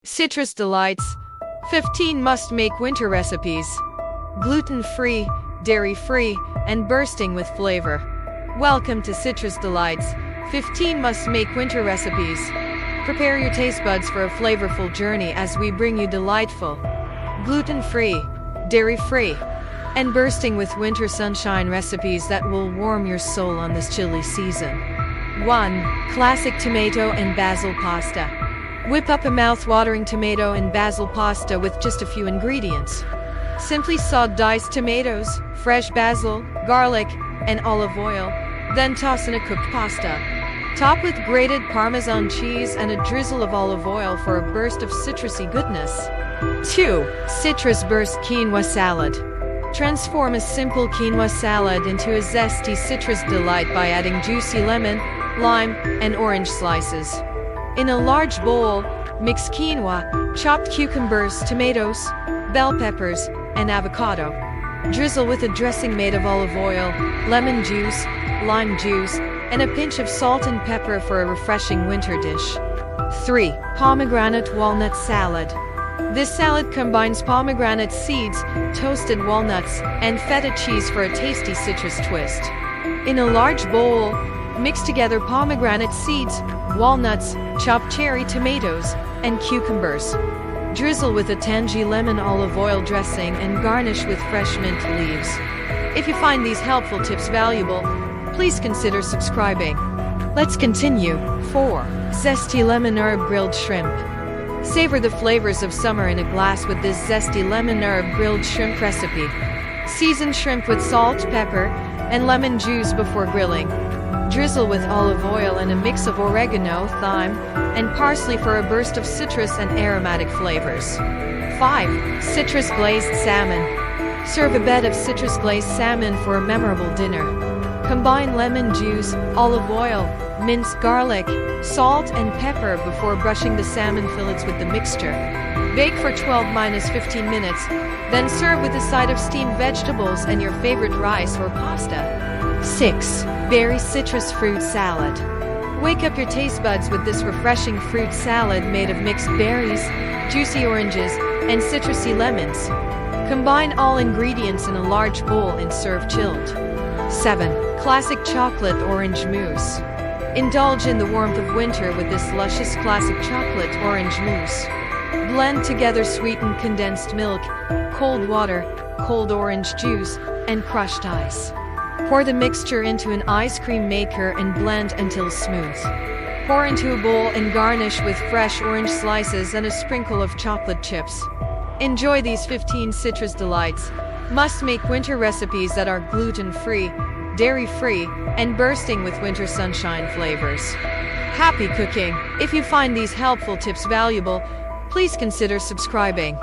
Citrus Delights. 15 must-make winter recipes. Gluten-free, dairy-free, and bursting with flavor. Welcome to Citrus Delights. 15 must-make winter recipes. Prepare your taste buds for a flavorful journey as we bring you delightful, gluten-free, dairy-free, and bursting with winter sunshine recipes that will warm your soul on this chilly season. 1. Classic tomato and basil pasta. Whip up a mouth-watering tomato and basil pasta with just a few ingredients. Simply saw diced tomatoes, fresh basil, garlic, and olive oil, then toss in a cooked pasta. Top with grated Parmesan cheese and a drizzle of olive oil for a burst of citrusy goodness. 2. Citrus Burst Quinoa Salad. Transform a simple quinoa salad into a zesty citrus delight by adding juicy lemon, lime, and orange slices. In a large bowl, mix quinoa, chopped cucumbers, tomatoes, bell peppers, and avocado. Drizzle with a dressing made of olive oil, lemon juice, lime juice, and a pinch of salt and pepper for a refreshing winter dish. 3. Pomegranate Walnut Salad. This salad combines pomegranate seeds, toasted walnuts, and feta cheese for a tasty citrus twist. In a large bowl, mix together pomegranate seeds, walnuts, chopped cherry tomatoes, and cucumbers. Drizzle with a tangy lemon olive oil dressing and garnish with fresh mint leaves. If you find these helpful tips valuable, please consider subscribing. Let's continue. 4. Zesty Lemon Herb Grilled Shrimp. Savor the flavors of summer in a glass with this zesty lemon herb grilled shrimp recipe. Season shrimp with salt, pepper, and lemon juice before grilling. Drizzle with olive oil and a mix of oregano, thyme, and parsley for a burst of citrus and aromatic flavors. 5. Citrus Glazed Salmon. Serve a bed of citrus glazed salmon for a memorable dinner. Combine lemon juice, olive oil, minced garlic, salt, and pepper before brushing the salmon fillets with the mixture. Bake for 12–15 minutes, then serve with a side of steamed vegetables and your favorite rice or pasta. 6. Berry Citrus Fruit Salad. Wake up your taste buds with this refreshing fruit salad made of mixed berries, juicy oranges, and citrusy lemons. Combine all ingredients in a large bowl and serve chilled. 7. Classic Chocolate Orange Mousse. Indulge in the warmth of winter with this luscious classic chocolate orange mousse. Blend together sweetened condensed milk, cold water, cold orange juice, and crushed ice. Pour the mixture into an ice cream maker and blend until smooth. Pour into a bowl and garnish with fresh orange slices and a sprinkle of chocolate chips. Enjoy these 15 citrus delights, must-make winter recipes that are gluten-free, dairy-free, and bursting with winter sunshine flavors. Happy cooking! If you find these helpful tips valuable, please consider subscribing.